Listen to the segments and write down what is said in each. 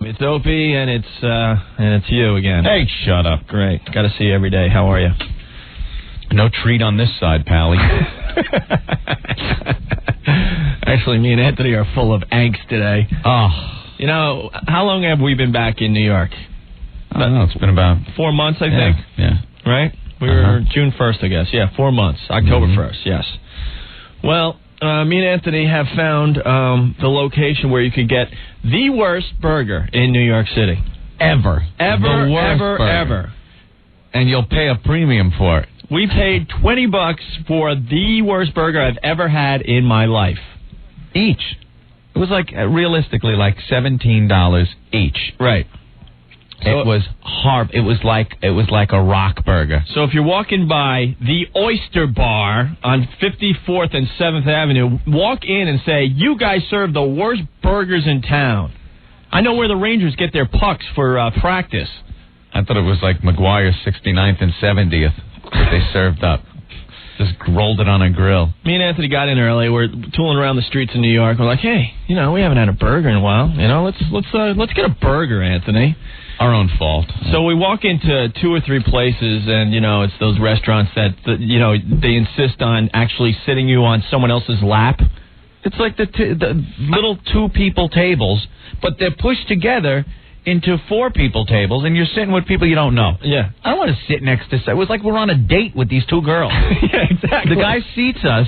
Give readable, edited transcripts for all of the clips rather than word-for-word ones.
It's Opie, and it's you again. Hey, shut up. Great. Got to see you every day. How are you? No treat on this side, Pally. Actually, me and Anthony are full of angst today. Oh. You know, how long have we been back in New York? I don't know. It's been about 4 months, I think. Yeah. Right? We were June 1st, I guess. Yeah, 4 months. October 1st, yes. Well, me and Anthony have found the location where you could get the worst burger in New York City. Ever. Ever. And you'll pay a premium for it. We paid $20 for the worst burger I've ever had in my life. Each. It was like, realistically, like $17 each. Right. So it was hard. It was like a rock burger. So if you're walking by the Oyster Bar on 54th and 7th Avenue, walk in and say, "You guys serve the worst burgers in town." I know where the Rangers get their pucks for practice. I thought it was like McGuire's 69th and 70th that they served up. Just rolled it on a grill. Me and Anthony got in early. We're tooling around the streets in New York. We're like, hey, we haven't had a burger in a while. Let's get a burger, Anthony. Our own fault. So we walk into 2 or 3 places, and, it's those restaurants that, they insist on actually sitting you on someone else's lap. It's like the little 2-people tables, but they're pushed together into 4-people tables, and you're sitting with people you don't know. Yeah. I don't want to sit next to... It was like we're on a date with these 2 girls. Yeah, exactly. The guy seats us.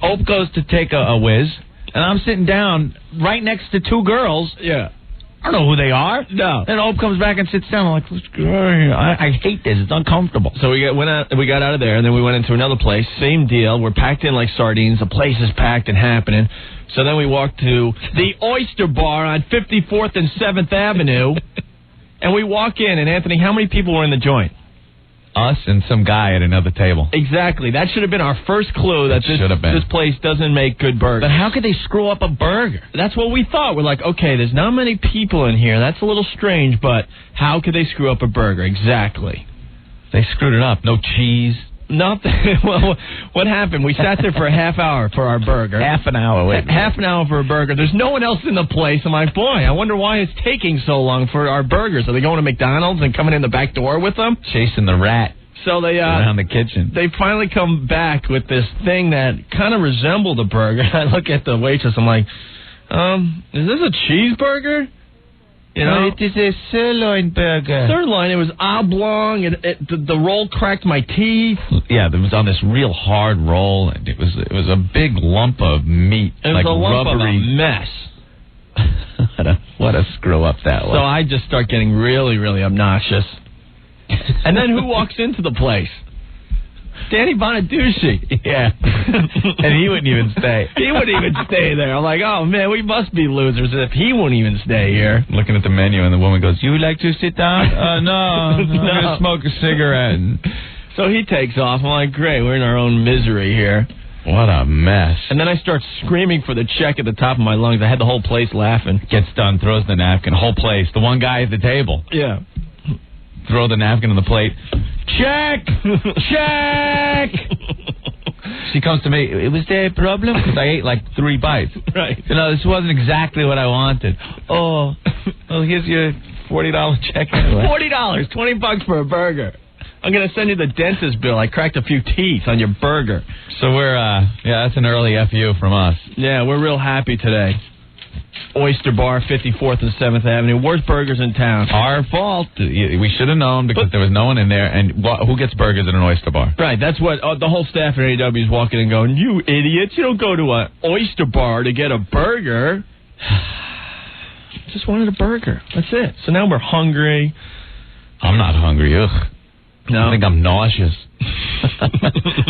Ope goes to take a whiz, and I'm sitting down right next to 2 girls. Yeah. I don't know who they are. No. Then Ope comes back and sits down. I'm like, let's go. I hate this. It's uncomfortable. So we got out of there, and then we went into another place. Same deal. We're packed in like sardines. The place is packed and happening. So then we walked to the Oyster Bar on 54th and 7th Avenue, and we walk in, and Anthony, how many people were in the joint? Us and some guy at another table. Exactly. That should have been our first clue that this place doesn't make good burgers. But how could they screw up a burger? That's what we thought. We're like, okay, there's not many people in here. That's a little strange, but how could they screw up a burger? Exactly. They screwed it up. No cheese. Nothing. Well, what happened? We sat there for a half hour for our burger. Half an hour. Wait. Half an hour for a burger. There's no one else in the place. I'm like, boy, I wonder why it's taking so long for our burgers. Are they going to McDonald's and coming in the back door with them? Chasing the rat. So they around the kitchen. They finally come back with this thing that kind of resembled a burger. I look at the waitress. I'm like, is this a cheeseburger? It is a sirloin burger. Sirloin. It was oblong. The roll cracked my teeth. Yeah, it was on this real hard roll, and it was a big lump of meat. It was a lump of a mess. what a screw up that was. So I just start getting really, really obnoxious. And then who walks into the place? Danny Bonaducci. Yeah. And he wouldn't even stay. He wouldn't even stay there. I'm like, oh, man, we must be losers if he won't even stay here. Looking at the menu, and the woman goes, you would like to sit down? No, I'm going to smoke a cigarette. So he takes off. I'm like, great, we're in our own misery here. What a mess. And then I start screaming for the check at the top of my lungs. I had the whole place laughing. Gets done, throws the napkin, whole place. The one guy at the table. Yeah. Throw the napkin on the plate. Check! Check! She comes to me. Was there a problem? Because I ate like 3 bites. Right. This wasn't exactly what I wanted. Oh, well, here's your $40 check anyway. $40, $20 for a burger. I'm going to send you the dentist bill. I cracked a few teeth on your burger. So that's an early FU from us. Yeah, we're real happy today. Oyster Bar, 54th and 7th Avenue. Worst burgers in town. Our fault. We should have known because there was no one in there. And who gets burgers at an Oyster Bar? Right. That's what the whole staff at AW is walking and going, you idiots. You don't go to an Oyster Bar to get a burger. Just wanted a burger. That's it. So now we're hungry. I'm not hungry. Ugh. No. I think I'm nauseous. I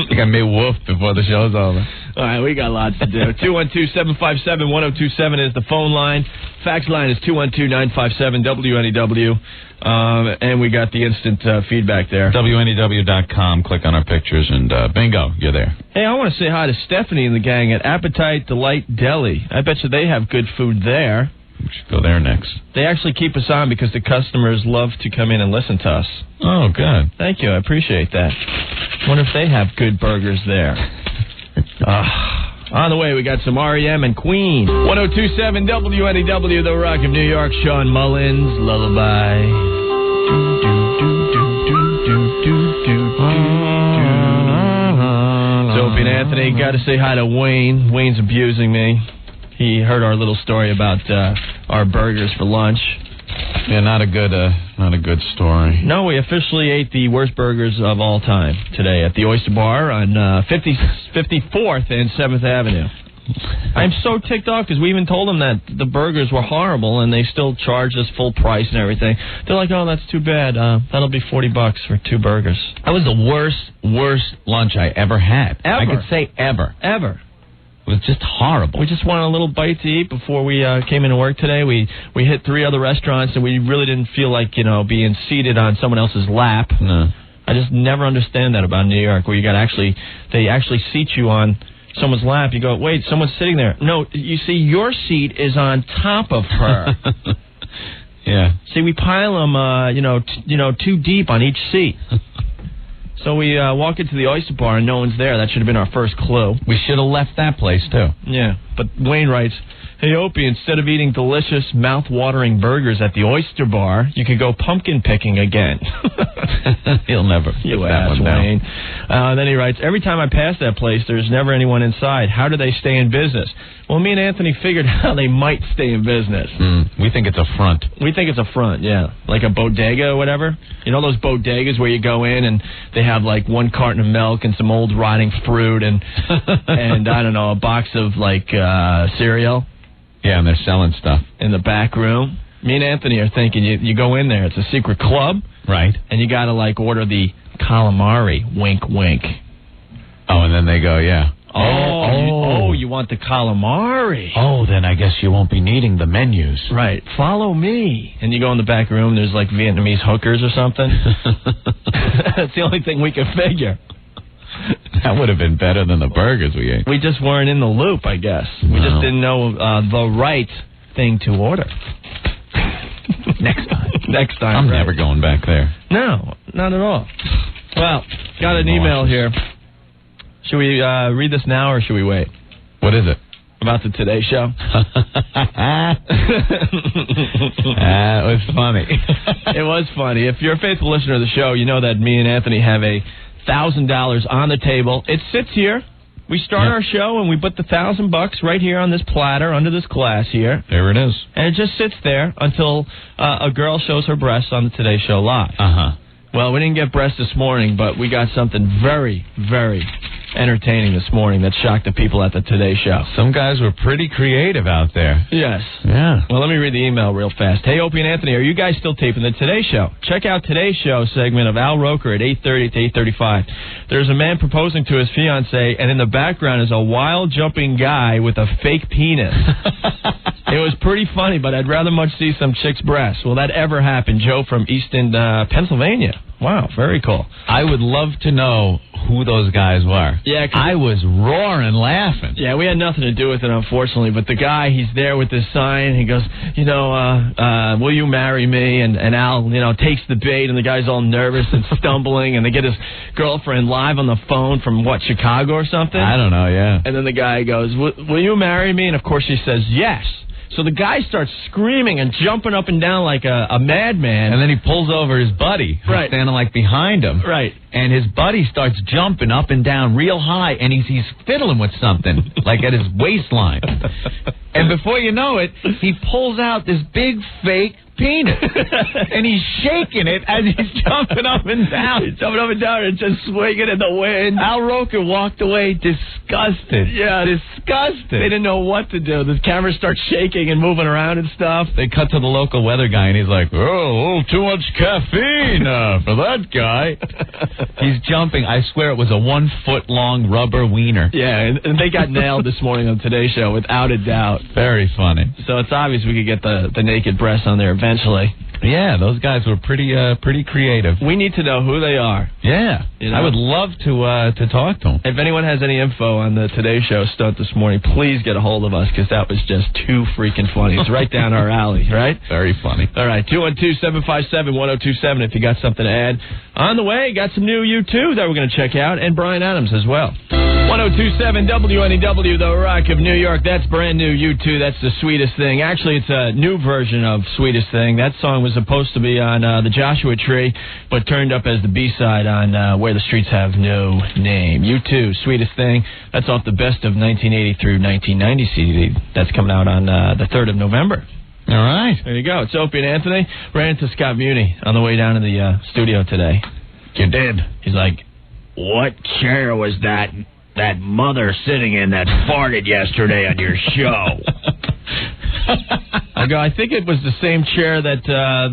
think I may woof before the show's over. All right, we got lots to do. 212-757-1027 is the phone line. Fax line is 212-957-WNEW. And we got the instant feedback there. WNEW.com. Click on our pictures and bingo, you're there. Hey, I want to say hi to Stephanie and the gang at Appetite Delight Deli. I bet you they have good food there. We should go there next. They actually keep us on because the customers love to come in and listen to us. Oh, good. Thank you. I appreciate that. I wonder if they have good burgers there. On the way, we got some REM and Queen. 102.7 WNEW, The Rock of New York. Sean Mullins, Lullaby. So, Opie and Anthony, got to say hi to Wayne. Wayne's abusing me. He heard our little story about our burgers for lunch. Yeah, not a good story. No, we officially ate the worst burgers of all time today at the Oyster Bar on 54th and 7th Avenue. I'm so ticked off because we even told them that the burgers were horrible and they still charged us full price and everything. They're like, oh, that's too bad. That'll be $40 for 2 burgers. That was the worst lunch I ever had. Ever. I could say ever. Ever. It was just horrible. We just wanted a little bite to eat before we came into work today. We hit 3 other restaurants, and we really didn't feel like, being seated on someone else's lap. No. I just never understand that about New York, where they actually seat you on someone's lap. You go, wait, someone's sitting there. No, you see, your seat is on top of her. Yeah. See, we pile them, too deep on each seat. So we walk into the Oyster Bar and no one's there. That should have been our first clue. We should have left that place, too. Yeah, but Wayne writes, hey, Opie, instead of eating delicious, mouth-watering burgers at the Oyster Bar, you could go pumpkin picking again. He'll never You that ass, one down. Wayne. Then he writes, every time I pass that place, there's never anyone inside. How do they stay in business? Well, me and Anthony figured how they might stay in business. We think it's a front. We think it's a front, yeah. Like a bodega or whatever. You know those bodegas where you go in and they have like 1 carton of milk and some old rotting fruit and I don't know, a box of like cereal? Yeah, and they're selling stuff. In the back room. Me and Anthony are thinking you go in there, it's a secret club. Right. And you got to like order the calamari, wink, wink. Oh, and then they go, yeah. You want the calamari. Oh, then I guess you won't be needing the menus. Right. Follow me. And you go in the back room, there's like Vietnamese hookers or something. That's the only thing we could figure. That would have been better than the burgers we ate. We just weren't in the loop, I guess. We just didn't know the right thing to order. Next time. Next time. I'm right. never going back there. No, not at all. Well, got an email here. Should we read this now or should we wait? What is it? About the Today Show. It was funny. It was funny. If you're a faithful listener of the show, you know that me and Anthony have $1,000 on the table. It sits here. We start our show and we put the $1,000 right here on this platter under this glass here. There it is. And it just sits there until a girl shows her breasts on the Today Show live. Well, we didn't get breasts this morning, but we got something very, very entertaining this morning that shocked the people at the Today Show. Some guys were pretty creative out there. Yes. Yeah. Well, let me read the email real fast. Hey, Opie and Anthony, are you guys still taping the Today Show? Check out Today's Show segment of Al Roker at 8:30 to 8:35. There's a man proposing to his fiancée, and in the background is a wild jumping guy with a fake penis. It was pretty funny, but I'd rather much see some chick's breasts. Will that ever happen? Joe from Easton, Pennsylvania. Wow, very cool. I would love to know who those guys were. Yeah, I was roaring laughing. Yeah, we had nothing to do with it, unfortunately. But the guy, he's there with this sign. He goes, will you marry me? And Al, takes the bait, and the guy's all nervous and stumbling. And they get his girlfriend live on the phone from, Chicago or something? I don't know, yeah. And then the guy goes, will you marry me? And, of course, she says yes. So the guy starts screaming and jumping up and down like a madman. And then he pulls over his buddy, who's standing like behind him. Right. And his buddy starts jumping up and down real high, and he's fiddling with something, like at his waistline. And before you know it, he pulls out this big fake penis. And he's shaking it as he's jumping up and down. He's jumping up and down and just swinging in the wind. Al Roker walked away disgusted. Yeah. Disgusted. They didn't know what to do. The camera starts shaking and moving around and stuff. They cut to the local weather guy, and he's like, oh, a little too much caffeine for that guy. He's jumping. I swear it was a 1-foot-long rubber wiener. Yeah, and they got nailed this morning on Today's Show, without a doubt. Very funny. So it's obvious we could get the naked breasts on there eventually. Yeah, those guys were pretty creative. We need to know who they are. Yeah, I would love to talk to them. If anyone has any info on the Today Show stunt this morning, please get a hold of us, because that was just too freaking funny. It's right down our alley, right? Very funny. All right, 212-757-1027 if you got something to add. On the way, got some new U2 that we're going to check out, and Bryan Adams as well. 1027 WNEW, the Rock of New York. That's brand new. U2, that's the Sweetest Thing. Actually, it's a new version of Sweetest Thing. That song was supposed to be on the Joshua Tree, but turned up as the B-side on Where the Streets Have No Name. U2, Sweetest Thing. That's off the Best of 1980 through 1990 CD. That's coming out on the 3rd of November. All right. There you go. It's Opie and Anthony. Ran into Scott Muni on the way down to the studio today. You did. He's like, what chair was that mother sitting in that farted yesterday on your show? I go, I think it was the same chair that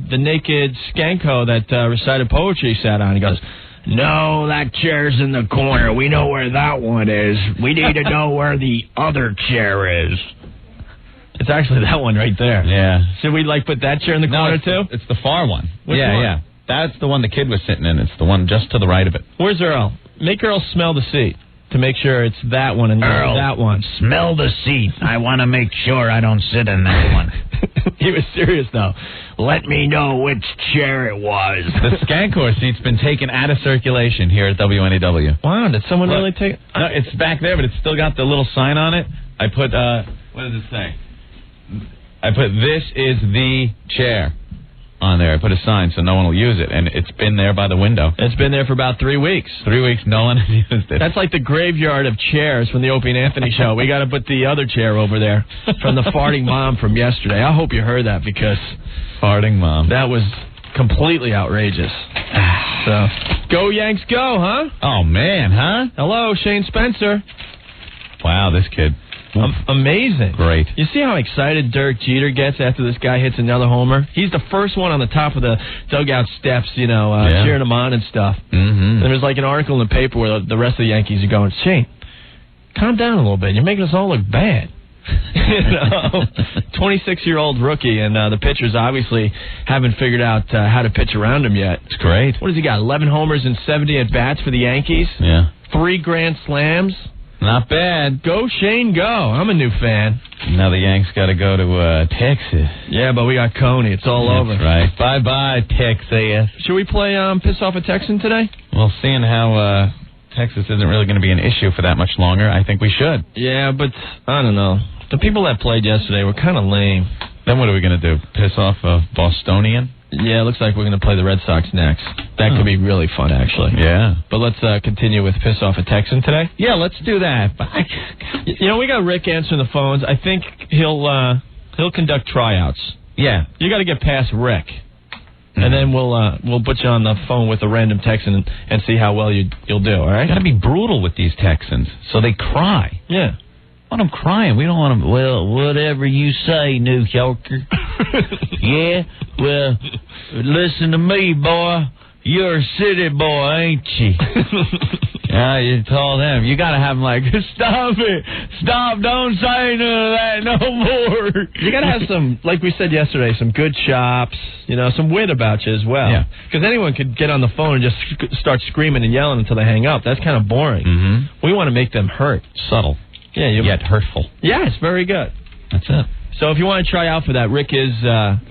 the naked skanko that recited poetry sat on. He goes, no, that chair's in the corner. We know where that one is. We need to know where the other chair is. It's actually that one right there. Yeah. Should we, put that chair in the corner, too? It's the far one. Which one? Yeah. That's the one the kid was sitting in. It's the one just to the right of it. Where's Earl? Make Earl smell the seat to make sure it's that one and not that one. Smell the seat. I want to make sure I don't sit in that one. He was serious, though. Let me know which chair it was. The Skankor seat's been taken out of circulation here at WNEW. Wow, did someone really take it? No, it's back there, but it's still got the little sign on it. I put, what does it say? I put, this is the chair on there. I put a sign so no one will use it, and it's been there by the window. It's been there for about 3 weeks. 3 weeks, no one has used it. That's like the graveyard of chairs from the Opie and Anthony show. We got to put the other chair over there from the farting mom from yesterday. I hope you heard that, because farting mom. That was completely outrageous. So, go Yanks go, huh? Oh, man, huh? Hello, Shane Spencer. Wow, this kid. Amazing. Great. You see how excited Derek Jeter gets after this guy hits another homer? He's the first one on the top of the dugout steps, cheering him on and stuff. Mm-hmm. There was an article in the paper where the rest of the Yankees are going, Shane, calm down a little bit. You're making us all look bad. 26-year-old rookie, and the pitchers obviously haven't figured out how to pitch around him yet. It's great. What has he got, 11 homers and 70 at-bats for the Yankees? Yeah. 3 grand slams? Not bad. Go, Shane, go. I'm a new fan. Now the Yanks got to go to Texas. Yeah, but we got Coney. It's all over. That's right. Bye-bye, Texas. Should we play Piss Off a Texan today? Well, seeing how Texas isn't really going to be an issue for that much longer, I think we should. Yeah, but I don't know. The people that played yesterday were kind of lame. Then what are we going to do? Piss off a Bostonian? Yeah, it looks like we're going to play the Red Sox next. That could be really fun, actually. Yeah. But let's continue with Piss Off a Texan today. Yeah, let's do that. We got Rick answering the phones. I think he'll conduct tryouts. Yeah. You got to get past Rick. And then we'll put you on the phone with a random Texan and see how well you'll do, all right? Got to be brutal with these Texans so they cry. Yeah. Want them crying. We don't want them, well, whatever you say, New Yorker. Yeah? Well, listen to me, boy. You're a city boy, ain't you? Yeah, you told them. You got to have them stop it. Stop. Don't say none of that no more. You got to have some, like we said yesterday, some good chops, some wit about you as well. Yeah. Because anyone could get on the phone and just start screaming and yelling until they hang up. That's kind of boring. Mm-hmm. We want to make them hurt. Subtle. Yeah, yet hurtful. Yes, very good. That's it. So if you want to try out for that, Rick is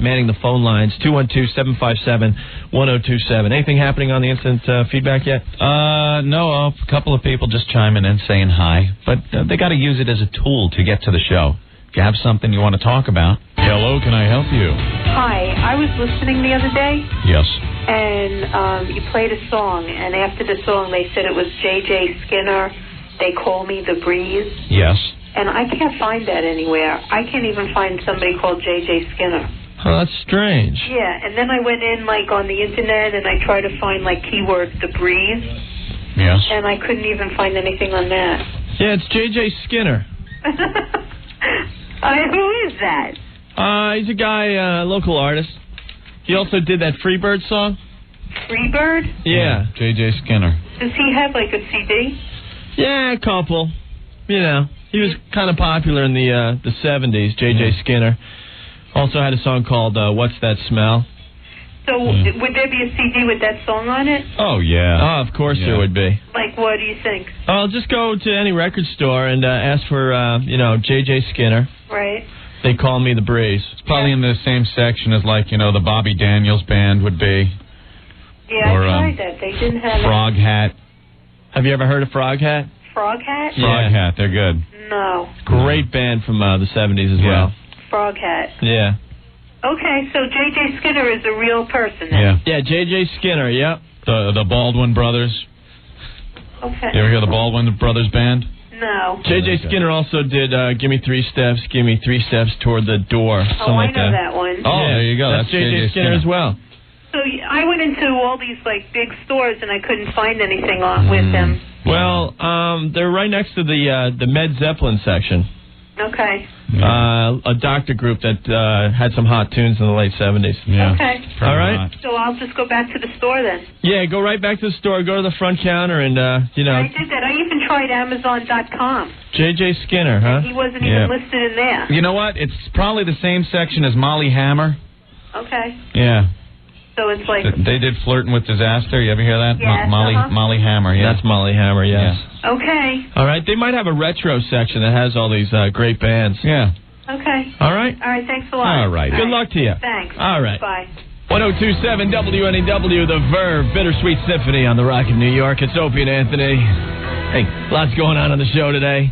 manning the phone lines, 212-757-1027. Anything happening on the instant feedback yet? No, a couple of people just chiming in saying hi, but they got to use it as a tool to get to the show. If you have something you want to talk about, hello, can I help you? Hi, I was listening the other day. Yes. And you played a song, and after the song they said it was J.J. Skinner, They Call Me the Breeze. Yes. And I can't find that anywhere. I can't even find somebody called J.J. Skinner. Oh, that's strange. Yeah, and then I went in, on the Internet, and I tried to find, keywords, the breeze. Yes. And I couldn't even find anything on that. Yeah, it's J.J. Skinner. Who is that? He's a guy, local artist. He also did that Freebird song. Freebird? Yeah. J.J. Skinner. Does he have, a CD? Yeah, a couple. He was kind of popular in the 70s, J.J. Skinner. Also had a song called What's That Smell? So would there be a CD with that song on it? Oh, yeah. Oh, of course there would be. What do you think? I'll just go to any record store and ask for, J.J. Skinner. Right. They Call Me the Breeze. It's probably in the same section as, the Bobby Daniels Band would be. Yeah, I tried that. They didn't have Frog Hat. Have you ever heard of Frog Hat? Frog Hat? Frog Hat, they're good. No. Great band from the 70s as well. Frog Hat. Yeah. Okay, so J.J. Skinner is a real person then? Yeah, J.J. Skinner, yep. The Baldwin Brothers. Okay. You ever hear the Baldwin Brothers band? No. J.J. Skinner also did Give Me 3 Steps, Give Me 3 Steps Toward the Door. Oh, I know that one. Oh, yeah, there you go. That's J.J. Skinner as well. So I went into all these like big stores and I couldn't find anything on with them. Well, they're right next to the Med Zeppelin section. Okay. A doctor group that had some hot tunes in the late 70s. Yeah. Okay. All right. So I'll just go back to the store then. Yeah, go right back to the store, go to the front counter, and, you know. I did that. I even tried Amazon.com. J.J. Skinner, huh? He wasn't even listed in there. You know what? It's probably the same section as Molly Hammer. Okay. Yeah. So it's like... They did Flirting with Disaster. You ever hear that? Yes, Molly Hammer, yeah. That's Molly Hammer, yes. Yeah. Okay. All right, they might have a retro section that has all these great bands. Yeah. Okay. All right? All right, thanks a lot. All right. Good luck to you. Thanks. All right. Bye. 1027 WNEW, The Verve, Bittersweet Symphony on the Rock of New York. It's Opie and Anthony. Hey, lots going on the show today.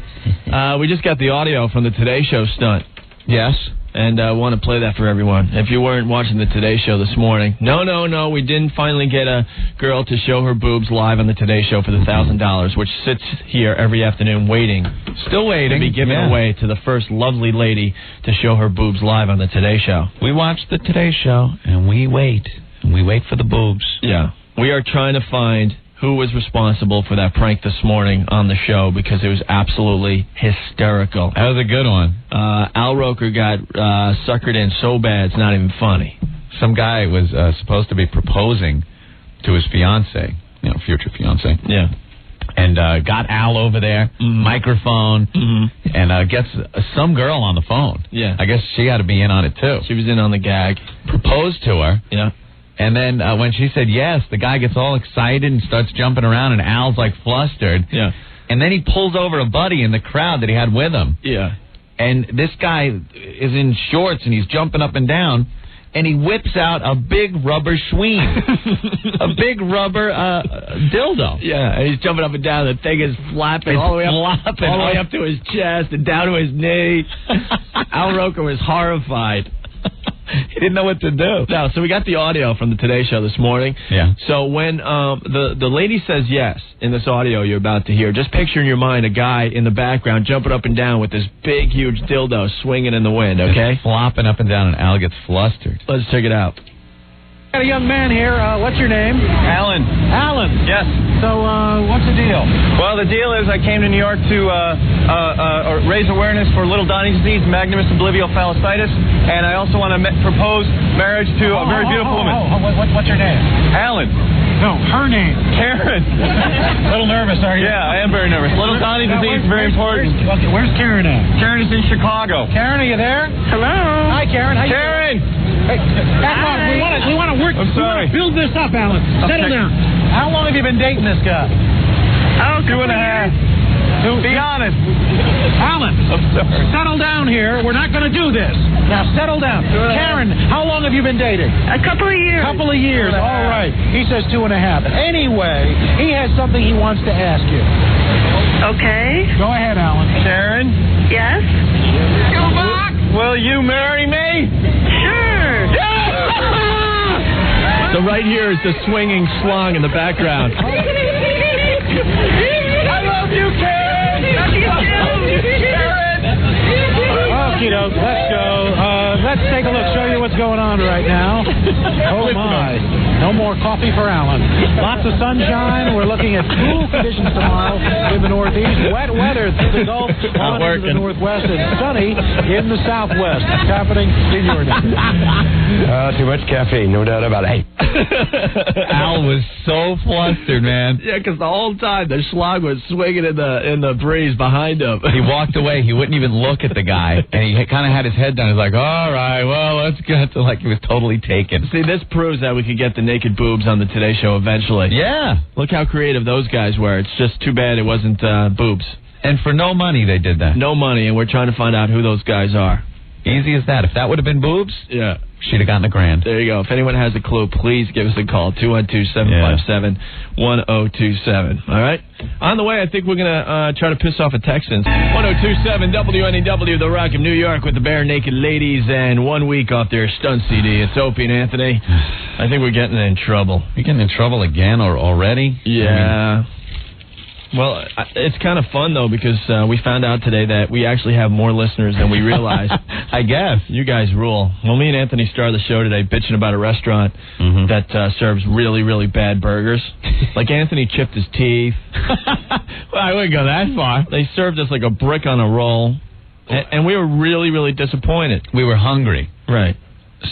We just got the audio from the Today Show stunt. Yes. And I want to play that for everyone. If you weren't watching the Today Show this morning, no, we didn't finally get a girl to show her boobs live on the Today Show for the $1,000, which sits here every afternoon waiting. Still waiting. To be given away to the first lovely lady to show her boobs live on the Today Show. We watch the Today Show, and we wait. And we wait for the boobs. Yeah. We are trying to find who was responsible for that prank this morning on the show because it was absolutely hysterical. That was a good one. Al Roker got suckered in so bad it's not even funny. Some guy was supposed to be proposing to his fiancée, future fiancée. Yeah. And got Al over there, microphone, and gets some girl on the phone. Yeah. I guess she had to be in on it, too. She was in on the gag. Proposed to her. Yeah. And then when she said yes, the guy gets all excited and starts jumping around, and Al's like flustered. Yeah. And then he pulls over a buddy in the crowd that he had with him. Yeah. And this guy is in shorts, and he's jumping up and down, and he whips out a big rubber schween. A big rubber dildo. Yeah, and he's jumping up and down. The thing is flapping all the way up to his chest and down to his knee. Al Roker was horrified. He didn't know what to do. No, so we got the audio from the Today Show this morning. Yeah. So when the lady says yes in this audio you're about to hear, just picture in your mind a guy in the background jumping up and down with this big, huge dildo swinging in the wind, okay? Just flopping up and down, and Al gets flustered. Let's check it out. Got a young man here. What's your name? Alan. Alan. Yes. So, what's the deal? Well, the deal is I came to New York to raise awareness for little Donnie's disease, magnumus oblivio-phallicytis, and I also want to propose marriage to a very beautiful woman. What's your name? Alan. No, her name. Karen. A little nervous, are you? Yeah, I am very nervous. Little Donnie's disease is very important. Where's Karen at? Karen is in Chicago. Karen, are you there? Hello. Hi, Karen. How you Karen! Hey, back off. We want to work. I'm sorry. We wanna build this up, Alan. Settle Okay. down. How long have you been dating this guy? Oh, 2.5. Be honest. Alan, I'm sorry. settle down here. We're not going to do this. Now, settle down. Karen, how long have you been dating? A couple of years. Couple of years. All right. He says 2.5. Anyway, he has something he wants to ask you. Okay. Go ahead, Alan. Karen, Yes. will you marry me? Sure. So right here is the swinging slung in the background. I love you, Karen. Love you too. Karen. Okie doke. Let's go. Let's take a look. Show you what's going on right now. Oh, my. No more coffee for Alan. Lots of sunshine. We're looking at cool conditions tomorrow in the Northeast. Wet weather through the Gulf, on into the Northwest, and sunny in the Southwest. What's happening in your neighborhood? Too much caffeine, no doubt about it. Hey. Al was so flustered, man. Yeah, because the whole time the slug was swinging in the breeze behind him. He walked away. He wouldn't even look at the guy, and he kind of had his head down. He's like, all right, well, let's get to, like, he was totally taken. See, this proves that we could get the naked boobs on the Today Show eventually. Yeah. Look how creative those guys were. It's just too bad it wasn't boobs. And for no money, they did that. No money, and we're trying to find out who those guys are. Easy as that. If that would have been boobs, Yeah. she'd have gotten $1,000. There you go. If anyone has a clue, please give us a call. 212-757-1027. All right? On the way, I think we're going to try to piss off a Texan. 1027 WNEW, The Rock of New York with the Bare Naked Ladies and 1 week off their stunt CD. It's Opie and Anthony. I think we're getting in trouble. You getting in trouble again or already? Yeah. Well, it's kind of fun, though, because we found out today that we actually have more listeners than we realized. I guess. You guys rule. Well, me and Anthony started the show today bitching about a restaurant that serves really, really bad burgers. Like, Anthony chipped his teeth. Well, I wouldn't go that far. They served us like a brick on a roll. And we were really, really disappointed. We were hungry. Right.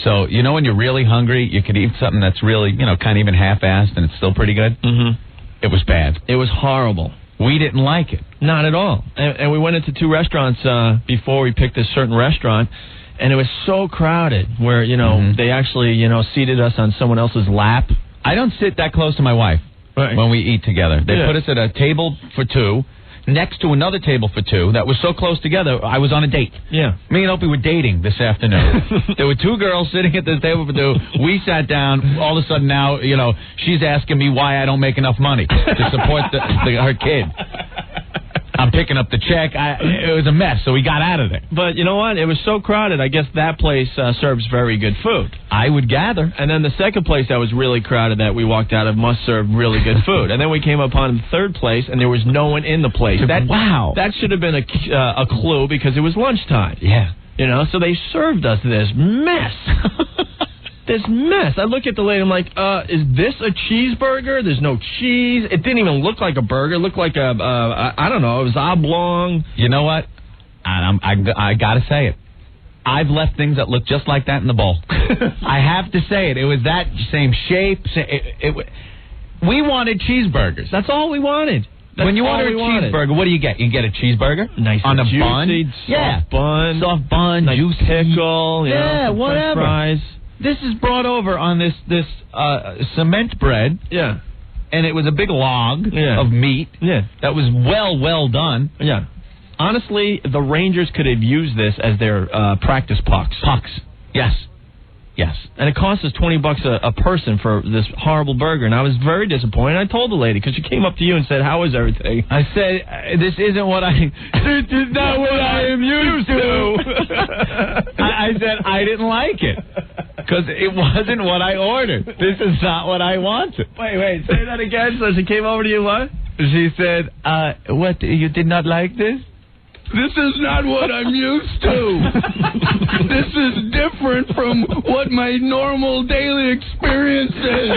So, you know when you're really hungry, you could eat something that's really, kind of even half-assed and it's still pretty good? Mm-hmm. It was bad. It was horrible. We didn't like it. Not at all. And we went into 2 restaurants before we picked this certain restaurant, and it was so crowded where, they actually, seated us on someone else's lap. I don't sit that close to my wife when we eat together. They put us at a table for 2, next to another table for 2 that was so close together, I was on a date. Yeah. Me and Opie were dating this afternoon. There were 2 girls sitting at this table for 2. We sat down. All of a sudden now, she's asking me why I don't make enough money to support her kid. I'm picking up the check. It was a mess, so we got out of there. But you know what? It was so crowded, I guess that place serves very good food. I would gather. And then the second place that was really crowded that we walked out of must serve really good food. And then we came upon the third place, and there was no one in the place. Wow. That should have been a clue because it was lunchtime. Yeah. So they served us this mess. This mess. I look at the lady, I'm like, is this a cheeseburger? There's no cheese. It didn't even look like a burger. It looked like I don't know, it was oblong. You know what? I got to say it. I've left things that look just like that in the bowl. I have to say it. It was that same shape. We wanted cheeseburgers. That's all we wanted. When you order a cheeseburger, what do you get? You get a cheeseburger? Nice on a juicy, bun? Soft bun. Soft bun, nice juicy. pickle. Yeah, whatever. French fries. This is brought over on this cement bread. Yeah. And it was a big log of meat. Yeah. That was well done. Yeah. Honestly, the Rangers could have used this as their practice pucks. Pucks. Yes. Yes. And it cost us $20 a person for this horrible burger, and I was very disappointed. I told the lady, because she came up to you and said, how is everything? I said, this isn't what this is not what I am used to. I said, I didn't like it, because it wasn't what I ordered. This is not what I wanted. Wait, say that again. So she came over to you, what? She said, what, you did not like this? This is not what I'm used to. This is different from what my normal daily experience is.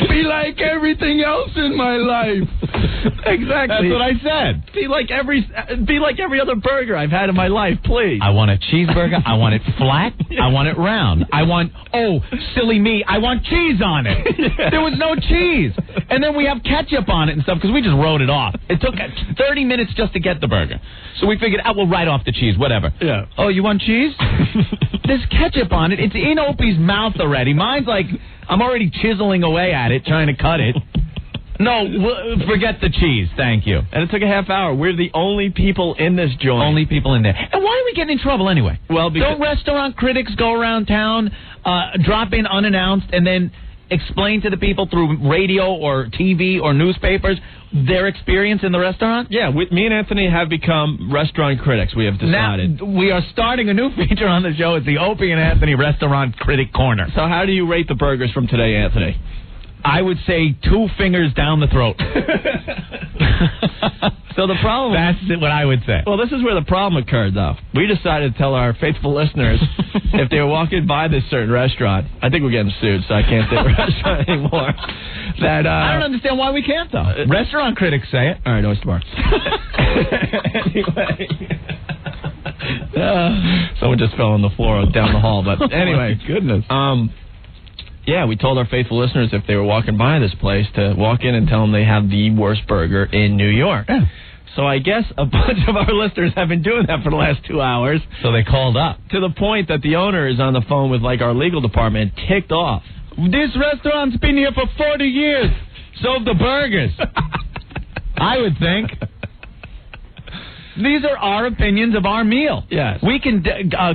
Be like everything else in my life. Exactly. That's what I said. Be like every other burger I've had in my life, please. I want a cheeseburger. I want it flat. I want it round. I want, silly me, I want cheese on it. Yeah. There was no cheese. And then we have ketchup on it and stuff because we just wrote it off. It took 30 minutes just to get the burger. So we figured, we'll write off the cheese, whatever. Yeah. Oh, you want cheese? There's ketchup on it. It's in Opie's mouth already. Mine's like, I'm already chiseling away at it, trying to cut it. No, forget the cheese. Thank you. And it took a half hour. We're the only people in this joint. Only people in there. And why are we getting in trouble anyway? Well, because don't restaurant critics go around town, drop in unannounced, and then explain to the people through radio or TV or newspapers their experience in the restaurant? Yeah, me and Anthony have become restaurant critics. We have decided. Now, we are starting a new feature on the show. It's the Opie and Anthony Restaurant Critic Corner. So how do you rate the burgers from today, Anthony? I would say 2 fingers down the throat. So the problem... That's what I would say. Well, this is where the problem occurred, though. We decided to tell our faithful listeners if they were walking by this certain restaurant, I think we're getting sued, so I can't say the restaurant anymore. That I don't understand why we can't, though. Restaurant critics say it. All right, Oyster Bar. Anyway... someone just fell on the floor down the hall, but anyway. Oh, goodness. Yeah, we told our faithful listeners if they were walking by this place to walk in and tell them they have the worst burger in New York. Yeah. So I guess a bunch of our listeners have been doing that for the last 2 hours. So they called up. To the point that the owner is on the phone with, our legal department, ticked off. This restaurant's been here for 40 years. So have the burgers. I would think. These are our opinions of our meal. Yes. We can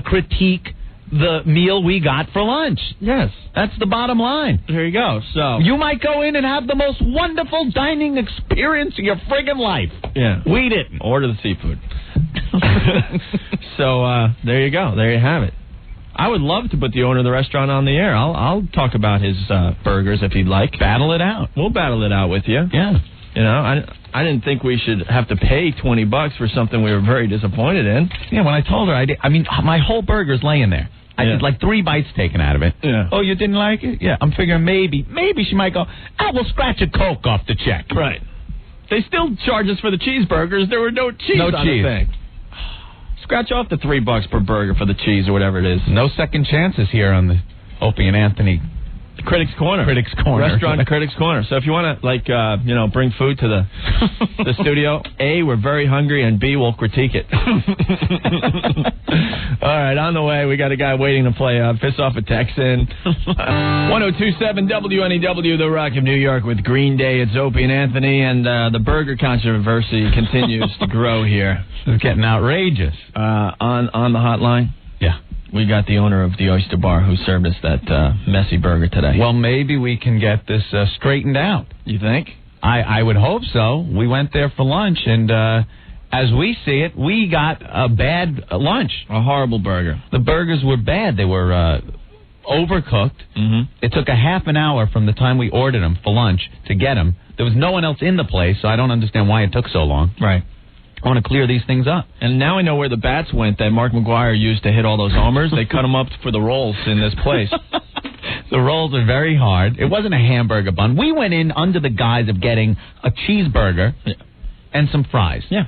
critique the meal we got for lunch. Yes. That's the bottom line. There you go. So you might go in and have the most wonderful dining experience of your friggin' life. Yeah. We didn't. Order the seafood. So there you go. There you have it. I would love to put the owner of the restaurant on the air. I'll talk about his burgers if he'd like. Battle it out. We'll battle it out with you. Yeah. You know, I didn't think we should have to pay $20 for something we were very disappointed in. Yeah, when I told her, I mean, my whole burger's laying there. I did like 3 bites taken out of it. Yeah. Oh, you didn't like it? Yeah, I'm figuring maybe she might go, we'll scratch a Coke off the check. Right. They still charge us for the cheeseburgers. There were no cheese on the thing. Scratch off the $3 per burger for the cheese or whatever it is. No second chances here on the Opie and Anthony Critics Corner. Restaurant Critics Corner. So if you want to, bring food to the studio, A, we're very hungry, and B, we'll critique it. All right, on the way, we got a guy waiting to play Piss Off a Texan. 1027 WNEW, The Rock of New York with Green Day. It's Opie and Anthony, and the burger controversy continues to grow here. It's getting outrageous. On the hotline? Yeah. We got the owner of the Oyster Bar who served us that messy burger today. Well, maybe we can get this straightened out. You think? I would hope so. We went there for lunch, and as we see it, we got a bad lunch. A horrible burger. The burgers were bad. They were overcooked. Mm-hmm. It took a half an hour from the time we ordered them for lunch to get them. There was no one else in the place, so I don't understand why it took so long. Right. I want to clear these things up. And now I know where the bats went that Mark McGuire used to hit all those homers. They cut them up for the rolls in this place. The rolls are very hard. It wasn't a hamburger bun. We went in under the guise of getting a cheeseburger and some fries. Yeah.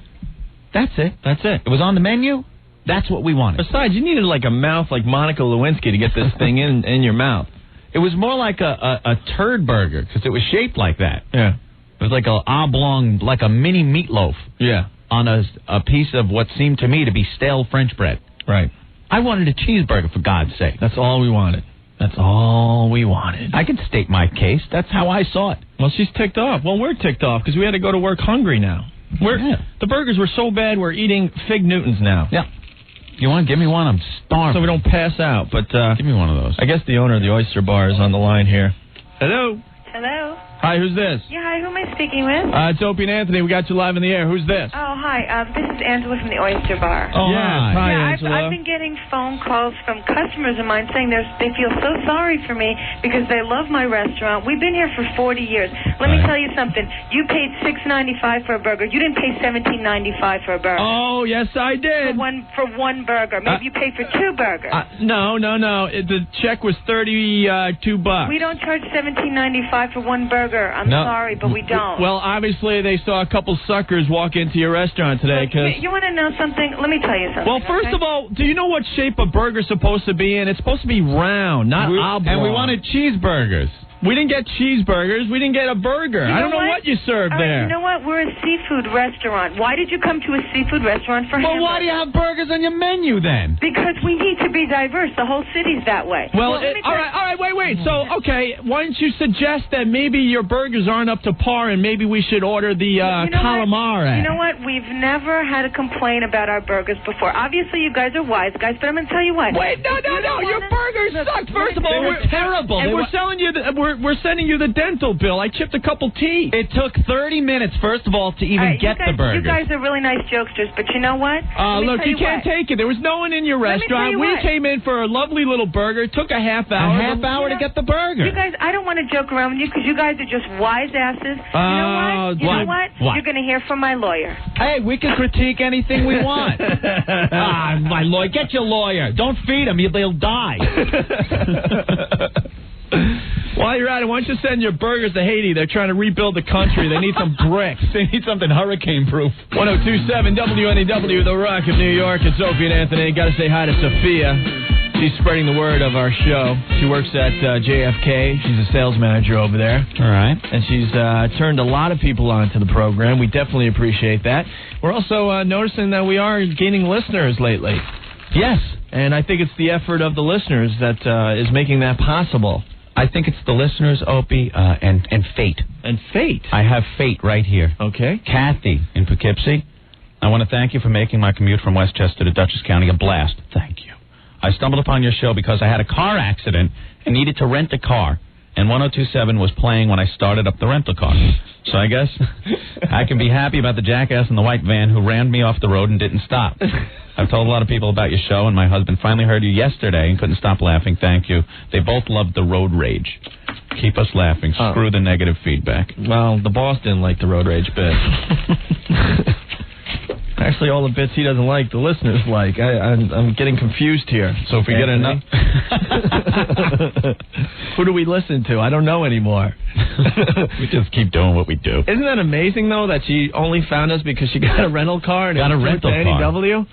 That's it. It was on the menu. That's what we wanted. Besides, you needed like a mouth like Monica Lewinsky to get this thing in your mouth. It was more like a turd burger because it was shaped like that. Yeah. It was like an oblong, like a mini meatloaf. Yeah. On a piece of what seemed to me to be stale French bread. Right. I wanted a cheeseburger, for God's sake. That's all we wanted. That's all we wanted. I can state my case. That's how I saw it. Well, she's ticked off. Well, we're ticked off because we had to go to work hungry now. The burgers were so bad, we're eating Fig Newtons now. Yeah. You want to give me one? I'm starving. So we don't pass out. But give me one of those. I guess the owner of the Oyster Bar is on the line here. Hello. Hello. Hi, who's this? Yeah, hi, who am I speaking with? It's Opie and Anthony. We got you live in the air. Who's this? Oh, hi. This is Angela from the Oyster Bar. Oh, yes. Hi, yeah, Angela. I've been getting phone calls from customers of mine saying they feel so sorry for me because they love my restaurant. We've been here for 40 years. Let me tell you something. You paid $6.95 for a burger. You didn't pay $17.95 for a burger. Oh, yes, I did. For one burger. Maybe you paid for 2 burgers. No. The check was $32. We don't charge $17.95 for one burger. I'm sorry, but we don't. Well, obviously they saw a couple suckers walk into your restaurant today. You want to know something? Let me tell you something. Well, first of all, do you know what shape a burger's supposed to be in? It's supposed to be round, not oblong. And we wanted cheeseburgers. We didn't get cheeseburgers. We didn't get a burger. I don't know what you served there. You know what? We're a seafood restaurant. Why did you come to a seafood restaurant for hamburgers? Well, why do you have burgers on your menu then? Because we need to be diverse. The whole city's that way. Well, all right, wait. So, okay, why don't you suggest that maybe your burgers aren't up to par and maybe we should order the calamari? You know what? We've never had a complaint about our burgers before. Obviously, you guys are wise guys, but I'm going to tell you what. Wait, no. Your burgers sucked. First of all, they were terrible. And we're selling you we're sending you the dental bill. I chipped a couple teeth. It took 30 minutes, first of all, to even get the burger. You guys are really nice jokesters, but you know what? Look, you can't take it. There was no one in your restaurant. We came in for a lovely little burger. It took a half hour. A half hour to get the burger. You guys, I don't want to joke around with you because you guys are just wise asses. You know what? You're going to hear from my lawyer. Hey, we can critique anything we want. My lawyer. Get your lawyer. Don't feed him. They'll die. While you're at it, why don't you send your burgers to Haiti? They're trying to rebuild the country. They need some bricks. They need something hurricane-proof. 1027 WNEW, The Rock of New York. It's Opie and Anthony. Got to say hi to Sophia. She's spreading the word of our show. She works at JFK. She's a sales manager over there. All right. And she's turned a lot of people onto the program. We definitely appreciate that. We're also noticing that we are gaining listeners lately. Yes. And I think it's the effort of the listeners that is making that possible. I think it's the listeners, Opie, and fate. And fate? I have fate right here. Okay. Kathy in Poughkeepsie I want to thank you for making my commute from Westchester to Dutchess County a blast. Thank you. I stumbled upon your show because I had a car accident and needed to rent a car, and 102.7 was playing when I started up the rental car. So I guess I can be happy about the jackass in the white van who rammed me off the road and didn't stop. I've told a lot of people about your show, and my husband finally heard you yesterday and couldn't stop laughing. Thank you. They both loved the road rage. Keep us laughing. Screw the negative feedback. Well, the boss didn't like the road rage bit. Actually, all the bits he doesn't like, the listeners like. I'm getting confused here. So if we get enough... Who do we listen to? I don't know anymore. We just keep doing what we do. Isn't that amazing, though, that she only found us because she got a rental car and got a rental car. NEW?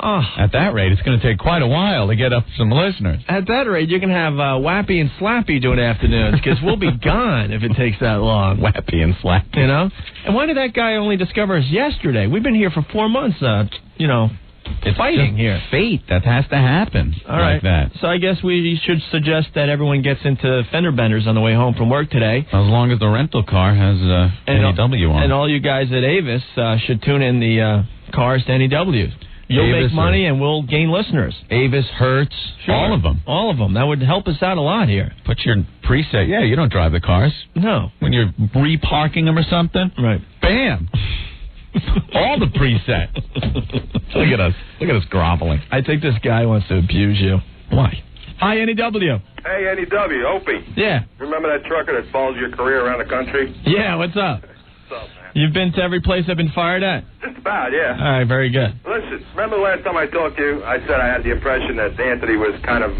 Oh. At that rate, it's going to take quite a while to get up some listeners. At that rate, you're going to have Wappy and Slappy doing afternoons because we'll be gone if it takes that long. Wappy and Slappy. You know? And why did that guy only discover us yesterday? We've been here for 4 months, it's fighting here. Fate. That has to happen. All right. Like that. So I guess we should suggest that everyone gets into fender benders on the way home from work today. As long as the rental car has NEW on. And all you guys at Avis should tune in the cars to NEWs. You'll Avis make money and we'll gain listeners. Avis, Hertz, sure. all of them. All of them. That would help us out a lot here. Put your preset. Yeah, you don't drive the cars. No. When you're reparking them or something. Right. Bam. All the preset. Look at us. Look at us groveling. I think this guy wants to abuse you. Why? Hi, NEW. Hey, NEW, Opie. Yeah. Remember that trucker that follows your career around the country? Yeah, what's up? What's up, man? You've been to every place I've been fired at? Just about, yeah. All right, very good. Listen, remember the last time I talked to you, I said I had the impression that Anthony was kind of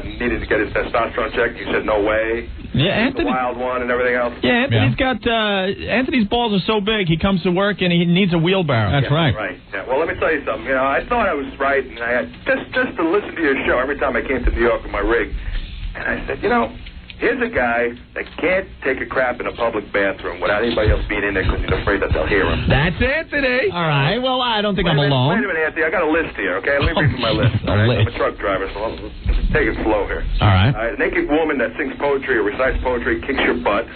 needed to get his testosterone checked. You said no way. Yeah, Anthony. The wild one and everything else. Yeah, Anthony's balls are so big, he comes to work and he needs a wheelbarrow. That's right. Right. Yeah. Well, let me tell you something. I thought I was right, and I had just to listen to your show every time I came to New York with my rig, and I said, here's a guy that can't take a crap in a public bathroom without anybody else being in there because he's afraid that they'll hear him. That's Anthony. All right. Well, I don't think I'm Wait alone. a minute, Anthony. I got a list here, okay? Let me read from my list. All right? I'm a truck driver, so I'll take it slow here. All right. A naked woman that sings poetry or recites poetry kicks your butt.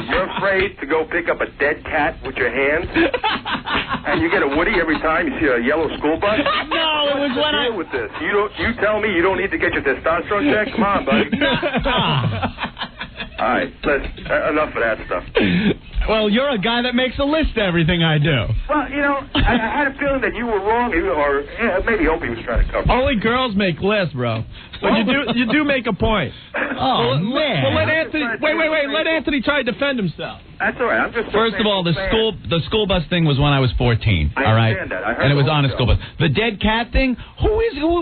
You're afraid to go pick up a dead cat with your hands. And you get a Woody every time you see a yellow school bus. No, it was when I... with this? You tell me you don't need to get your testosterone checked? Come on, buddy. All right, enough of that stuff. Well, you're a guy that makes a list of everything I do. Well, I had a feeling that you were wrong, or maybe Opie was trying to cover. Only girls make lists, bro. But you do make a point. Oh, man. Well, let Anthony... Wait. Let Anthony try to defend himself. That's all right. I'm just... First of all, the school bus thing was when I was 14. I all right? understand that. I heard and it was the whole on a show. school bus. The dead cat thing? Who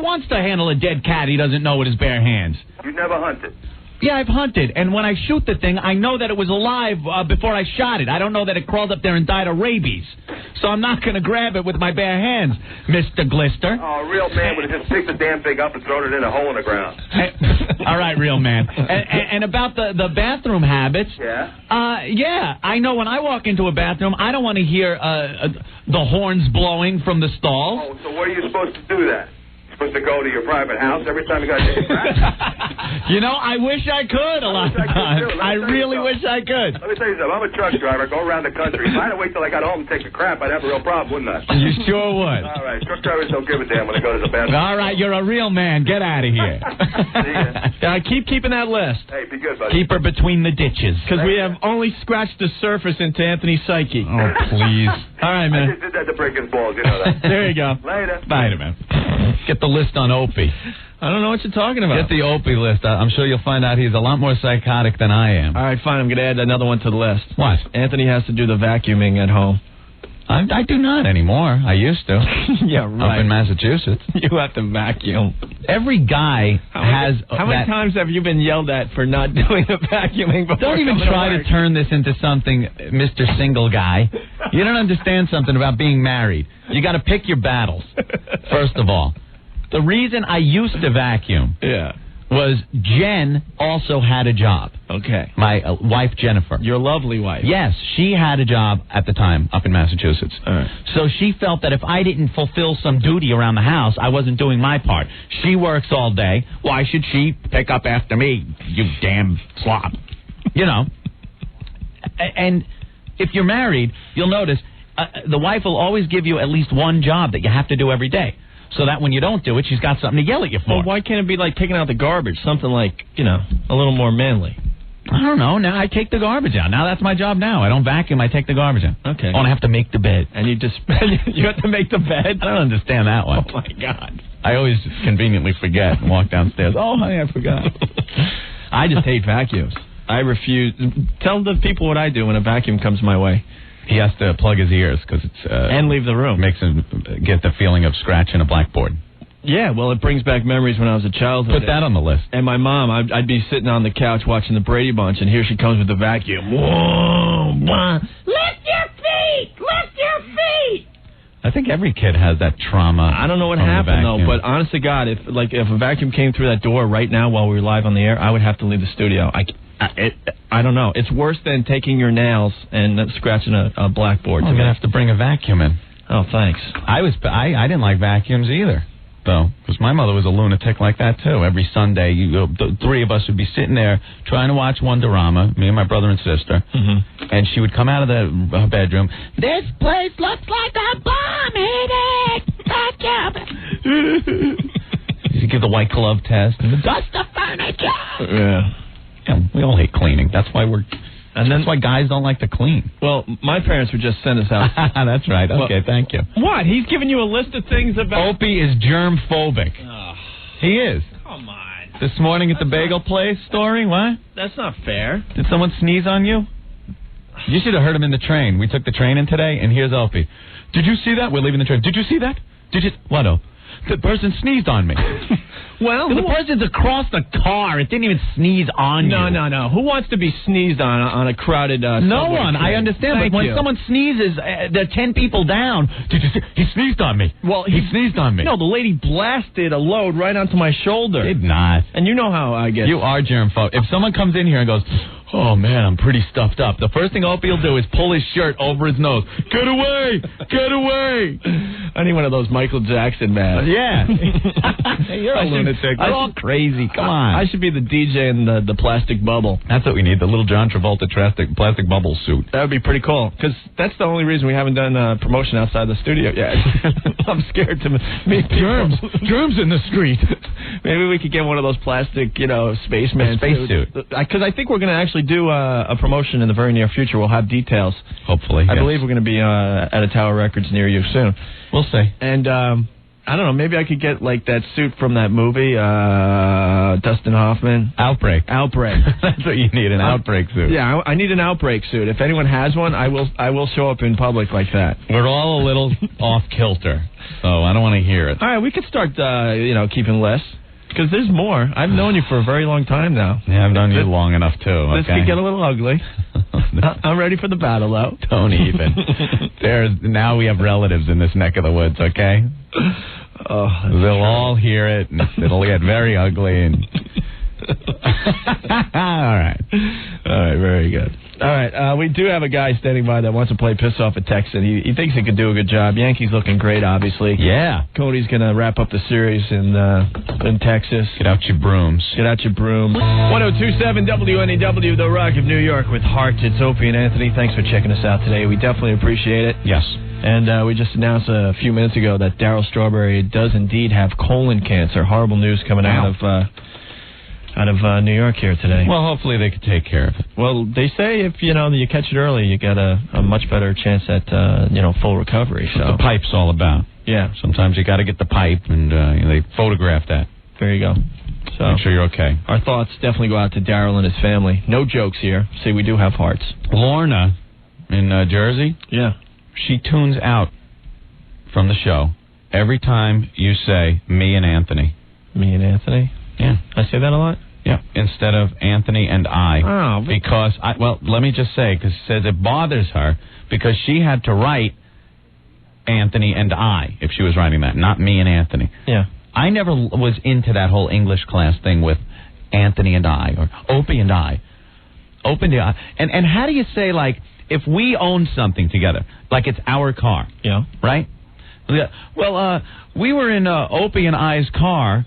wants to handle a dead cat he doesn't know with his bare hands? You never hunted. Yeah, I've hunted, and when I shoot the thing, I know that it was alive before I shot it. I don't know that it crawled up there and died of rabies. So I'm not going to grab it with my bare hands, Mr. Glister. Oh, a real man would have just picked the damn thing up and thrown it in a hole in the ground. All right, real man. And about the bathroom habits. Yeah? Yeah, I know when I walk into a bathroom, I don't want to hear the horns blowing from the stalls. Oh, so what are you supposed to do then? Supposed to go to your private house every time you got to take a crap? I wish I could a lot of times. I really wish I could. Let me tell you something. I'm a truck driver. I go around the country. If I had to wait till I got home to take a crap, I'd have a real problem, wouldn't I? You sure would. All right. Truck drivers don't give a damn when they go to the bathroom. All right, you're a real man. Get out of here. Keep keeping that list. Hey, be good, buddy. Keep her between the ditches. Because we have only scratched the surface into Anthony's psyche. Oh, please. All right, I man. just did that to break his balls. You know that. There you go. Later. Bye, man. Get the list on Opie. I don't know what you're talking about. Get the Opie list. I'm sure you'll find out he's a lot more psychotic than I am. All right, fine. I'm going to add another one to the list. What? Anthony has to do the vacuuming at home. I do not anymore. I used to. Yeah, right. Up in Massachusetts. You have to vacuum. Every guy has... How many times have you been yelled at for not doing the vacuuming before? Don't even try to turn this into something, Mr. Single Guy. You don't understand something about being married. You got to pick your battles, first of all. The reason I used to vacuum was Jen also had a job. Okay. My wife, Jennifer. Your lovely wife. Yes, she had a job at the time up in Massachusetts. All right. So she felt that if I didn't fulfill some duty around the house, I wasn't doing my part. She works all day. Why should she pick up after me, you damn slop? And if you're married, you'll notice the wife will always give you at least one job that you have to do every day. So that when you don't do it, she's got something to yell at you for. Well, why can't it be like taking out the garbage? Something like, a little more manly. I don't know. Now I take the garbage out. Now that's my job now. I don't vacuum. I take the garbage out. Okay. Oh, and I have to make the bed. And you have to make the bed? I don't understand that one. Oh, my God. I always conveniently forget and walk downstairs. Oh, honey, I forgot. I just hate vacuums. I refuse. Tell the people what I do when a vacuum comes my way. He has to plug his ears because it's... and leave the room. Makes him get the feeling of scratching a blackboard. Yeah, well, it brings back memories when I was a child. Put that on the list. And my mom, I'd be sitting on the couch watching the Brady Bunch, and here she comes with the vacuum. Whoa, lift your feet! Lift your feet! I think every kid has that trauma. I don't know what happened, though, but honest to God, if a vacuum came through that door right now while we were live on the air, I would have to leave the studio. I don't know. It's worse than taking your nails and scratching a blackboard. I'm going to have to bring a vacuum in. Oh, thanks. I didn't like vacuums either, though, because my mother was a lunatic like that, too. Every Sunday, the three of us would be sitting there trying to watch Wonderama, me and my brother and sister, and she would come out of her bedroom, this place looks like a bomb hit it! She'd give the white glove test, and dust the furniture! Yeah. We all hate cleaning. That's why that's why guys don't like to clean. Well, my parents would just send us out. That's right. Okay, thank you. What? He's giving you a list of things about... Opie is germ-phobic. Oh. He is. Come on. This morning at the bagel place story, what? That's not fair. Did someone sneeze on you? You should have heard him in the train. We took the train in today, and here's Opie. Did you see that? We're leaving the train. Did you see that? What, oh? The person sneezed on me. Well, the person's across the car. It didn't even sneeze on you. No. Who wants to be sneezed on a crowded No one. train? I understand. Thank but when you. someone sneezes, there are 10 people down. Did you see? He sneezed on me. Well, he sneezed on me. No, the lady blasted a load right onto my shoulder. Did not. And you know how I get. You are germ-phobic. If someone comes in here and goes, oh, man, I'm pretty stuffed up, the first thing Opie will do is pull his shirt over his nose. Get away! Get away! I need one of those Michael Jackson masks. Yeah. You're a lunatic. They're all crazy. Come on. I should be the DJ in the plastic bubble. That's what we need, the little John Travolta plastic bubble suit. That would be pretty cool, because that's the only reason we haven't done promotion outside the studio yet. I'm scared to meet germs in the street. Maybe we could get one of those plastic, spaceman spacesuit. Because I think we're going to actually do a promotion in the very near future. We'll have details. Hopefully. I believe we're going to be at a Tower Records near you soon. We'll see. And I don't know, maybe I could get like that suit from that movie, Dustin Hoffman. Outbreak. That's what you need, an outbreak suit. Yeah, I need an outbreak suit. If anyone has one, I will show up in public like that. We're all a little off kilter, so I don't want to hear it. All right, we could start, keeping less. Because there's more. I've known you for a very long time now. Yeah, I've known you long enough, too. Okay? This could get a little ugly. I'm ready for the battle, though. Don't even. Now we have relatives in this neck of the woods, okay? Oh, they'll all hear it, and it'll get very ugly. And all right, very good. All right, we do have a guy standing by that wants to play piss off at Texan. He thinks he could do a good job. Yankees looking great, obviously. Yeah. Cody's going to wrap up the series in Texas. Get out your brooms. 1027 WNEW, The Rock of New York with Heart. It's Opie and Anthony. Thanks for checking us out today. We definitely appreciate it. Yes. And we just announced a few minutes ago that Darryl Strawberry does indeed have colon cancer. Horrible news coming out of New York here today. Well, hopefully they could take care of it. Well, they say if you catch it early, you get a much better chance at full recovery. So the pipe's all about. Yeah. Sometimes you got to get the pipe, and they photograph that. There you go. So make sure you're okay. Our thoughts definitely go out to Darryl and his family. No jokes here. See, we do have hearts. Lorna in Jersey. Yeah. She tunes out from the show every time you say me and Anthony. Me and Anthony? Yeah. I say that a lot? Yeah. Instead of Anthony and I. Oh. Because, let me just say, because it says it bothers her because she had to write Anthony and I if she was writing that, not me and Anthony. Yeah. I never was into that whole English class thing with Anthony and I or Opie and I. Opie and I. And how do you say, like, if we own something together, like it's our car, yeah, right? Well, we were in Opie and I's car.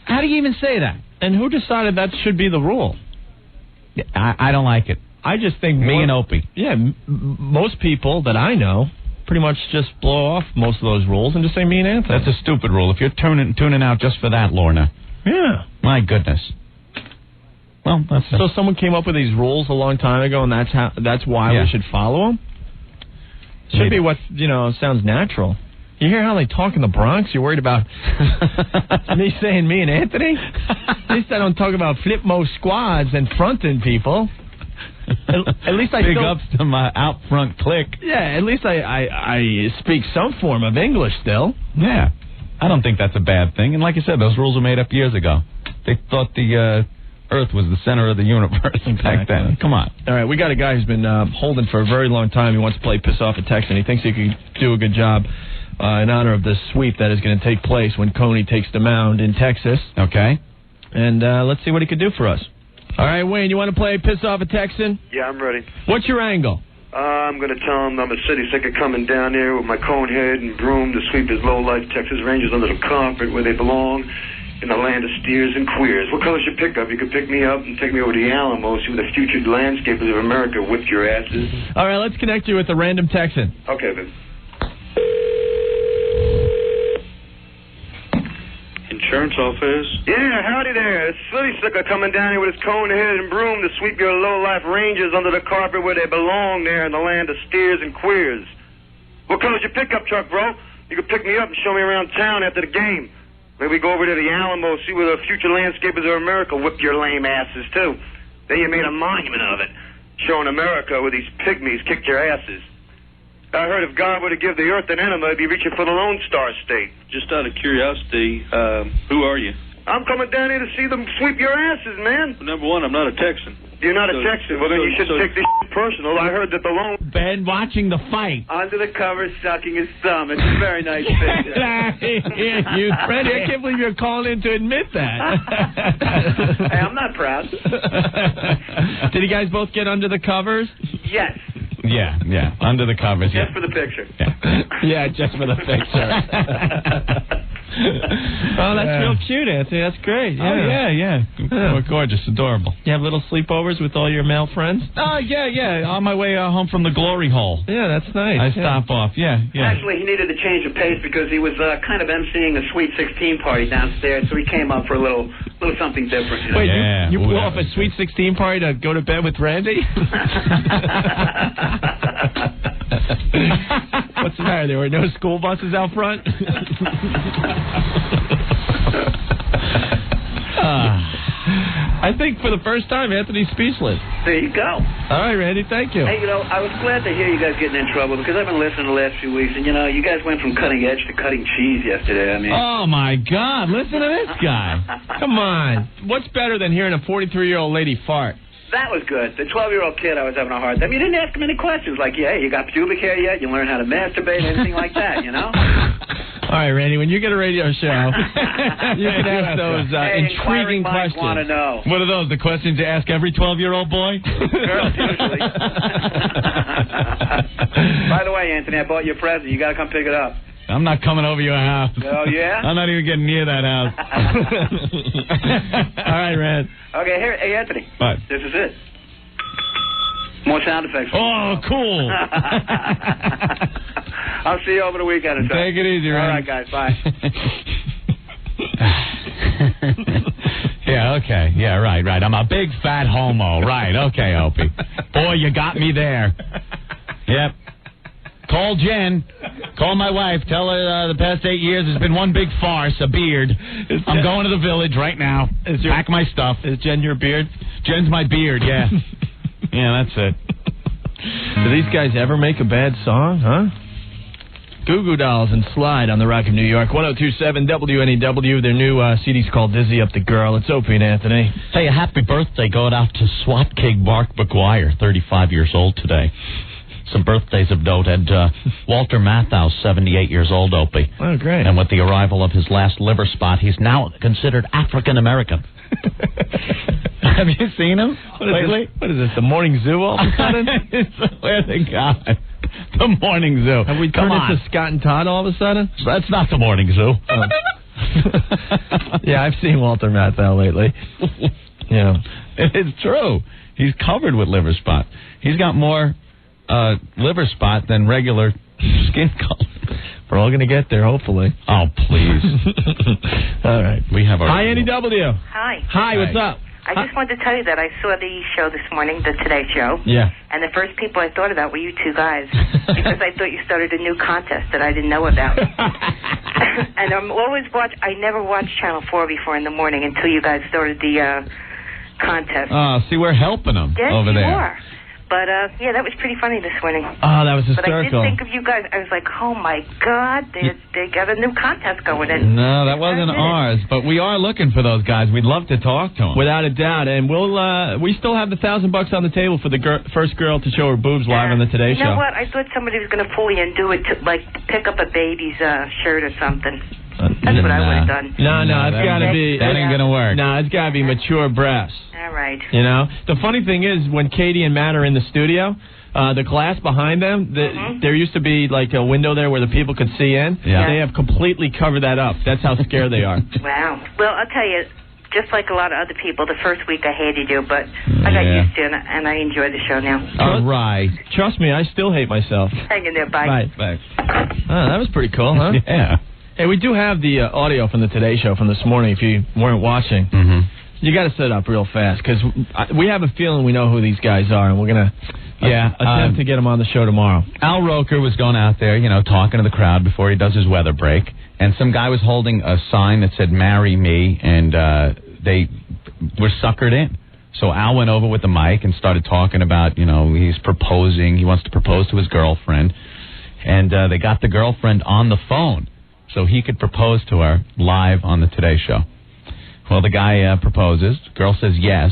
How do you even say that? And who decided that should be the rule? I don't like it. I just think Me and Opie. Yeah, most people that I know pretty much just blow off most of those rules and just say me and Anthony. That's a stupid rule. If you're tuning out just for that, Lorna. Yeah. My goodness. Well, so someone came up with these rules a long time ago, and that's why we should follow them? Should be what, sounds natural. You hear how they talk in the Bronx? You're worried about me saying me and Anthony? At least I don't talk about flip-mo squads and fronting people. At least I Big ups to my out front clique. Yeah, at least I speak some form of English still. Yeah. I don't think that's a bad thing. And like I said, those rules were made up years ago. They thought the Earth was the center of the universe back then. Come on. All right, we got a guy who's been holding for a very long time. He wants to play Piss Off a Texan. He thinks he could do a good job in honor of this sweep that is going to take place when Coney takes the mound in Texas. Okay. And let's see what he could do for us. All right, Wayne, you want to play Piss Off a Texan? Yeah, I'm ready. What's your angle? I'm going to tell him I'm a city slicker coming down here with my cone head and broom to sweep his low-life Texas Rangers under the carpet where they belong, in the land of steers and queers. What color's your pickup? You could pick me up and take me over to the Alamo, see where the future landscapers of America whip your asses. All right, let's connect you with a random Texan. Okay, then. Insurance office? Yeah, howdy there. It's City Slicker coming down here with his cone head and broom to sweep your low-life Rangers under the carpet where they belong there in the land of steers and queers. What color's your pickup truck, bro? You can pick me up and show me around town after the game. Maybe we go over to the Alamo, see where the future landscapers of America whip your lame asses, too. Then you made a monument of it, showing America where these pygmies kicked your asses. I heard if God were to give the earth an enema, he'd be reaching for the Lone Star State. Just out of curiosity, who are you? I'm coming down here to see them sweep your asses, man. Well, number one, I'm not a Texan. You're not a Texan? Well, then you shouldn't take this personal. I heard that the Lone... Ben watching the fight. Under the covers, sucking his thumb. It's a very nice picture. Freddie, I can't believe you're calling in to admit that. Hey, I'm not proud. Did you guys both get under the covers? Yes. Yeah, under the covers. Just for the picture. Yeah, just for the picture. Oh, that's real cute, Anthony. That's great. Yeah. Oh, yeah. We're gorgeous, adorable. You have little sleepovers with all your male friends? Oh, yeah. On my way home from the glory hole. Yeah, that's nice. I stop off. Yeah. Actually, he needed a change of pace because he was kind of emceeing a Sweet 16 party downstairs, so he came up for a little something different. You know? Wait, yeah. you blew off a Sweet 16 party to go to bed with Randy? What's the matter? There were no school buses out front? I think for the first time, Anthony's speechless. There you go. All right, Randy, thank you. Hey, I was glad to hear you guys getting in trouble because I've been listening the last few weeks, and, you guys went from cutting edge to cutting cheese yesterday. I mean... Oh, my God. Listen to this guy. Come on. What's better than hearing a 43-year-old lady fart? That was good. The 12-year-old kid, I was having a hard time. You didn't ask him any questions like, hey, you got pubic hair yet? You learn how to masturbate? Anything like that, All right, Randy, when you get a radio show, you can ask those intriguing questions. Want to know. What are those, the questions you ask every 12-year-old boy? Girls, usually. By the way, Anthony, I bought you a present. You got to come pick it up. I'm not coming over your house. Oh, yeah? I'm not even getting near that house. All right, Rand. Okay, here, hey, Anthony. What? This is it. More sound effects. Oh, cool. I'll see you over the weekend. Take it easy, Rand. All right, guys. Bye. Yeah, okay. Yeah, right. I'm a big fat homo. Right, okay, Opie. Boy, you got me there. Yep. Call Jen. Call my wife. Tell her the past 8 years has been one big farce, a beard. I'm going to the village right now. Pack my stuff. Is Jen your beard? Jen's my beard, yeah. Yeah, that's it. Do these guys ever make a bad song, huh? Goo Goo Dolls and Slide on the Rock of New York. 102.7 WNEW. Their new CD's called Dizzy Up the Girl. It's Opie and Anthony. Hey, a happy birthday going out to SWAT King Mark McGuire, 35 years old today. Some birthdays of note, and Walter Matthau, 78 years old, Opie. Oh, great. And with the arrival of his last liver spot, he's now considered African-American. Have you seen him lately? What is this, the Morning Zoo all of a sudden? Where they got the Morning Zoo. Have we turned into Scott and Todd all of a sudden? That's not the Morning Zoo. Oh. Yeah, I've seen Walter Matthau lately. Yeah. It's true. He's covered with liver spot. He's got more liver spot than regular skin color. We're all going to get there, hopefully. Oh, please. All right. We have our... Hi, Andy W. Hi. Hi, what's up? I just wanted to tell you that I saw the show this morning, the Today Show. Yeah. And the first people I thought about were you two guys, because I thought you started a new contest that I didn't know about. And I'm always I never watched Channel 4 before in the morning until you guys started the contest. Oh, see, we're helping them over there. Yes, you are. But, yeah, that was pretty funny this morning. Oh, that was hysterical. But I did think of you guys. I was like, oh, my God, they got a new contest going in. No, that wasn't ours, but we are looking for those guys. We'd love to talk to them. Without a doubt. And we still have the $1,000 on the table for the first girl to show her boobs live on the Today Show. You know what? I thought somebody was going to fool you and do it to, like, pick up a baby's shirt or something. That's what I would have done. No, it's got to be... That ain't going to work. No, it's got to be mature breasts. All right. You know? The funny thing is, when Katie and Matt are in the studio, the glass behind them, there used to be like a window there where the people could see in. Yeah. They have completely covered that up. That's how scared they are. Wow. Well, I'll tell you, just like a lot of other people, the first week I hated you, but I got used to it, and I enjoy the show now. All right. Trust me, I still hate myself. Hang in there. Bye. Bye. Oh, that was pretty cool, huh? Yeah. Hey, we do have the audio from the Today Show from this morning if you weren't watching. Mm-hmm. You got to set it up real fast because we have a feeling we know who these guys are, and we're going to attempt to get them on the show tomorrow. Al Roker was going out there, talking to the crowd before he does his weather break, and some guy was holding a sign that said, "Marry me," and they were suckered in. So Al went over with the mic and started talking about, he's proposing. He wants to propose to his girlfriend, and they got the girlfriend on the phone so he could propose to her live on the Today Show. Well, the guy proposes. Girl says yes.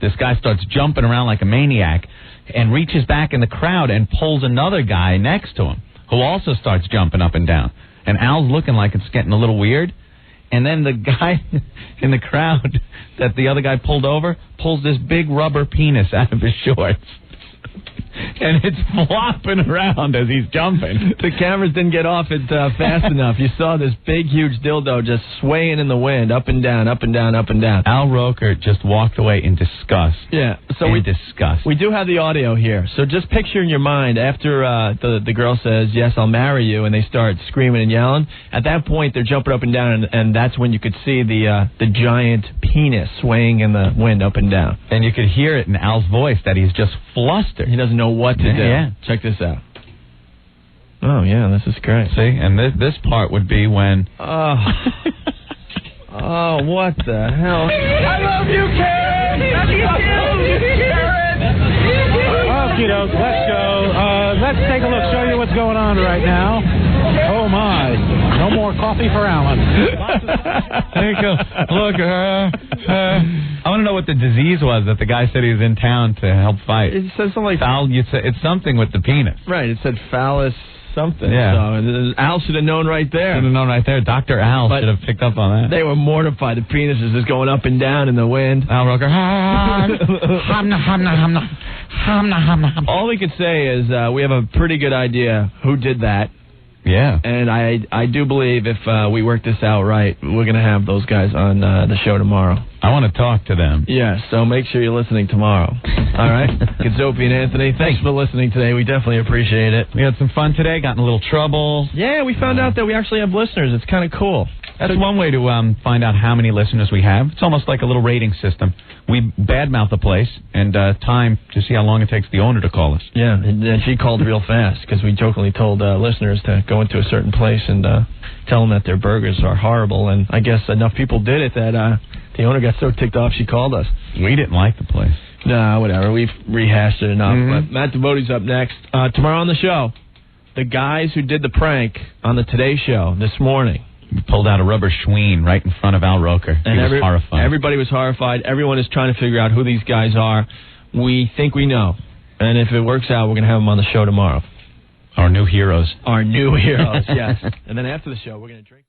This guy starts jumping around like a maniac and reaches back in the crowd and pulls another guy next to him who also starts jumping up and down. And Al's looking like it's getting a little weird. And then the guy in the crowd that the other guy pulled over pulls this big rubber penis out of his shorts. And it's flopping around as he's jumping. The cameras didn't get off it fast enough. You saw this big, huge dildo just swaying in the wind, up and down, up and down, up and down. Al Roker just walked away in disgust. Yeah. So we do have the audio here. So just picture in your mind after the girl says, "Yes, I'll marry you," and they start screaming and yelling. At that point, they're jumping up and down, and that's when you could see the giant penis swaying in the wind up and down. And you could hear it in Al's voice that he's just flustered. He doesn't know what to do. Yeah. Check this out. Oh, yeah, this is great. See, and this part would be when... Oh, what the hell? I love you, Karen! Love you, too! Okie doke, let's go. Let's take a look, show you what's going on right now. Oh, my. No more coffee for Alan. There you go. Look, I want to know what the disease was that the guy said he was in town to help fight. It says something like... It's something with the penis. Right, it said phallus something. Yeah. So Al should have known right there. Should have known right there. Dr. Al should have picked up on that. They were mortified. The penis is just going up and down in the wind. Al Roker. All we could say is we have a pretty good idea who did that. Yeah. And I do believe if we work this out right, we're going to have those guys on the show tomorrow. I want to talk to them. Yeah, so make sure you're listening tomorrow. All right? It's Opie and Anthony. Thanks for listening today. We definitely appreciate it. We had some fun today, got in a little trouble. Yeah, we found out that we actually have listeners. It's kind of cool. That's one way to find out how many listeners we have. It's almost like a little rating system. We badmouth the place and time to see how long it takes the owner to call us. Yeah, and she called real fast because we jokingly told listeners to go into a certain place and tell them that their burgers are horrible. And I guess enough people did it that the owner got so ticked off she called us. We didn't like the place. No, whatever. We've rehashed it enough. But Matt Devote's up next. Tomorrow on the show, the guys who did the prank on the Today Show this morning. We pulled out a rubber schween right in front of Al Roker. He was horrified. Everybody was horrified. Everyone is trying to figure out who these guys are. We think we know. And if it works out, we're going to have them on the show tomorrow. Our new heroes. Our new heroes, yes. And then after the show, we're going to drink.